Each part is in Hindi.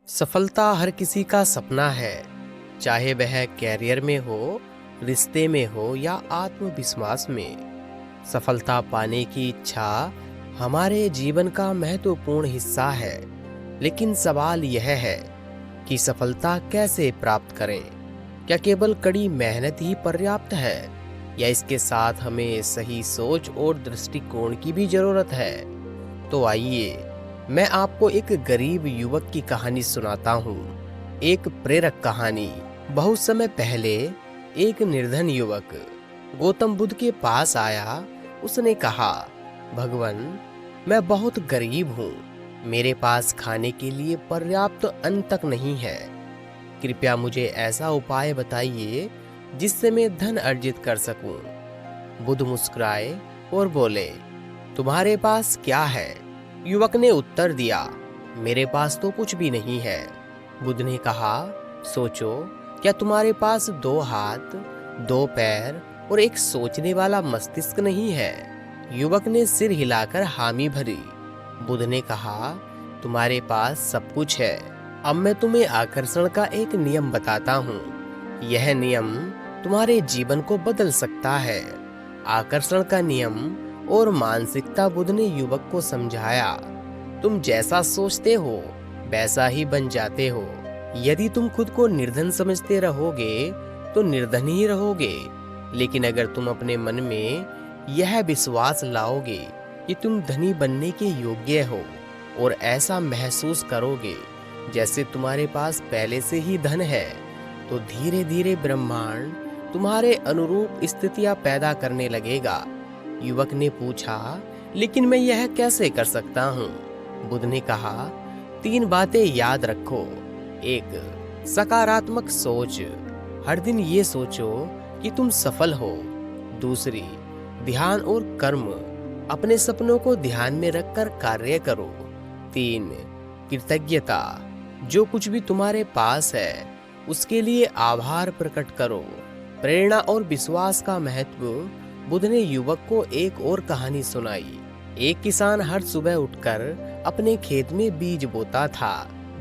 सफलता हर किसी का सपना है, चाहे वह कैरियर में हो, रिश्ते में हो या आत्मविश्वास में। सफलता पाने की इच्छा हमारे जीवन का महत्वपूर्ण हिस्सा है, लेकिन सवाल यह है कि सफलता कैसे प्राप्त करें? क्या केवल कड़ी मेहनत ही पर्याप्त है, या इसके साथ हमें सही सोच और दृष्टिकोण की भी जरूरत है? तो आइए, मैं आपको एक गरीब युवक की कहानी सुनाता हूँ। एक प्रेरक कहानी। बहुत समय पहले एक निर्धन युवक गौतम बुद्ध के पास आया। उसने कहा, भगवान, मैं बहुत गरीब हूँ, मेरे पास खाने के लिए पर्याप्त अन्न तक नहीं है। कृपया मुझे ऐसा उपाय बताइए जिससे मैं धन अर्जित कर सकूं। बुद्ध मुस्कुराए और बोले, तुम्हारे पास क्या है? युवक ने उत्तर दिया, मेरे पास तो कुछ भी नहीं है। बुद्ध ने कहा, सोचो, क्या तुम्हारे पास 2 हाथ, 2 पैर और एक सोचने वाला मस्तिष्क नहीं है? युवक ने सिर हिलाकर हामी भरी। बुद्ध ने कहा, तुम्हारे पास सब कुछ है। अब मैं तुम्हें आकर्षण का एक नियम बताता हूँ। यह नियम तुम्हारे जीवन को बदल सकता है। आकर्षण का नियम और मानसिकता। बुद्ध ने युवक को समझाया, तुम जैसा सोचते हो वैसा ही बन जाते हो। यदि तुम खुद को निर्धन समझते रहोगे तो निर्धन ही रहोगे, लेकिन अगर तुम अपने मन में यह विश्वास लाओगे कि तुम धनी बनने के योग्य हो और ऐसा महसूस करोगे जैसे तुम्हारे पास पहले से ही धन है, तो धीरे धीरे ब्रह्मांड तुम्हारे अनुरूप स्थितियां पैदा करने लगेगा। युवक ने पूछा, लेकिन मैं यह कैसे कर सकता हूँ? बुद्ध ने कहा, 3 बातें याद रखो। 1, सकारात्मक सोच। हर दिन ये सोचो कि तुम सफल हो। 2, ध्यान और कर्म। अपने सपनों को ध्यान में रखकर कार्य करो। 3, कृतज्ञता। जो कुछ भी तुम्हारे पास है उसके लिए आभार प्रकट करो। प्रेरणा और विश्वास का महत्व। बुद्ध ने युवक को एक और कहानी सुनाई। एक किसान हर सुबह उठकर अपने खेत में बीज बोता था।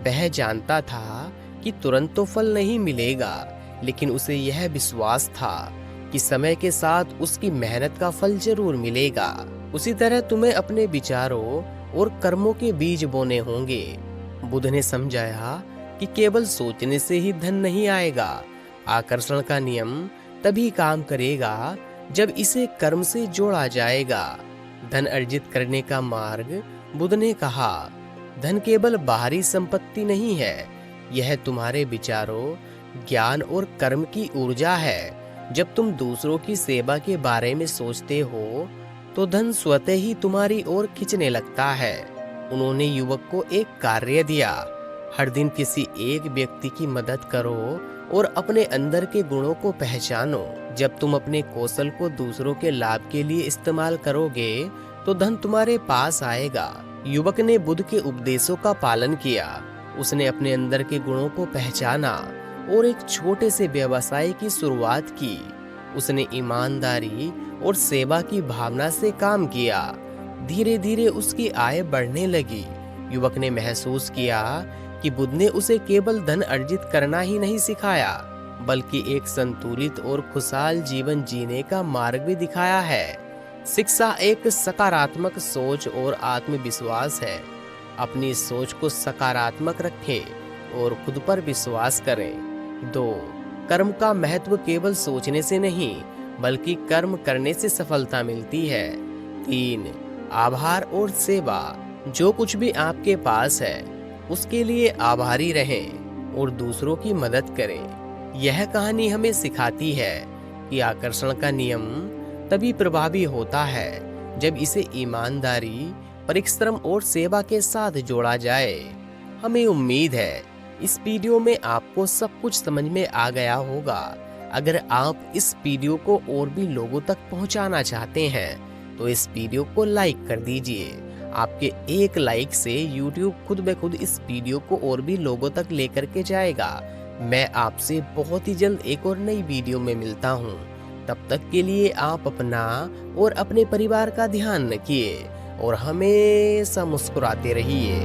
वह जानता था कि तुरंत तो फल नहीं मिलेगा, लेकिन उसे यह विश्वास था कि समय के साथ उसकी मेहनत का फल जरूर मिलेगा। उसी तरह तुम्हें अपने विचारों और कर्मों के बीज बोने होंगे। बुद्ध ने समझाया कि केवल सोचने से ही धन नहीं आएगा। आकर्षण का नियम तभी काम करेगा जब इसे कर्म से जोड़ा जाएगा। धन अर्जित करने का मार्ग। बुद्ध ने कहा, धन केवल बाहरी संपत्ति नहीं है, यह तुम्हारे विचारों, ज्ञान और कर्म की ऊर्जा है। जब तुम दूसरों की सेवा के बारे में सोचते हो तो धन स्वतः ही तुम्हारी ओर खींचने लगता है। उन्होंने युवक को एक कार्य दिया, हर दिन किसी एक व्यक्ति की मदद करो और अपने अंदर के गुणों को पहचानो। जब तुम अपने कौशल को दूसरों के लाभ के लिए इस्तेमाल करोगे तो धन तुम्हारे पास आएगा। युवक ने बुद्ध के उपदेशों का पालन किया। उसने अपने अंदर के गुणों को पहचाना और एक छोटे से व्यवसाय की शुरुआत की। उसने ईमानदारी और सेवा की भावना से काम किया। धीरे धीरे उसकी आय बढ़ने लगी। युवक ने महसूस किया कि बुद्ध ने उसे केवल धन अर्जित करना ही नहीं सिखाया, बल्कि एक संतुलित और खुशहाल जीवन जीने का मार्ग भी दिखाया है। शिक्षा एक सकारात्मक सोच और आत्मविश्वास है। अपनी सोच को सकारात्मक रखें और खुद पर विश्वास करें। 2, कर्म का महत्व। केवल सोचने से नहीं, बल्कि कर्म करने से सफलता मिलती है। 3, आभार और सेवा। जो कुछ भी आपके पास है उसके लिए आभारी रहें और दूसरों की मदद करें। यह कहानी हमें सिखाती है कि आकर्षण का नियम तभी प्रभावी होता है जब इसे ईमानदारी, परिश्रम और सेवा के साथ जोड़ा जाए। हमें उम्मीद है इस वीडियो में आपको सब कुछ समझ में आ गया होगा। अगर आप इस वीडियो को और भी लोगों तक पहुंचाना चाहते हैं तो इस वीडियो को लाइक कर दीजिए। आपके एक लाइक से YouTube खुद ब खुद इस वीडियो को और भी लोगों तक लेकर के जाएगा। मैं आपसे बहुत ही जल्द एक और नई वीडियो में मिलता हूँ। तब तक के लिए आप अपना और अपने परिवार का ध्यान रखिए और हमेशा मुस्कुराते रहिए।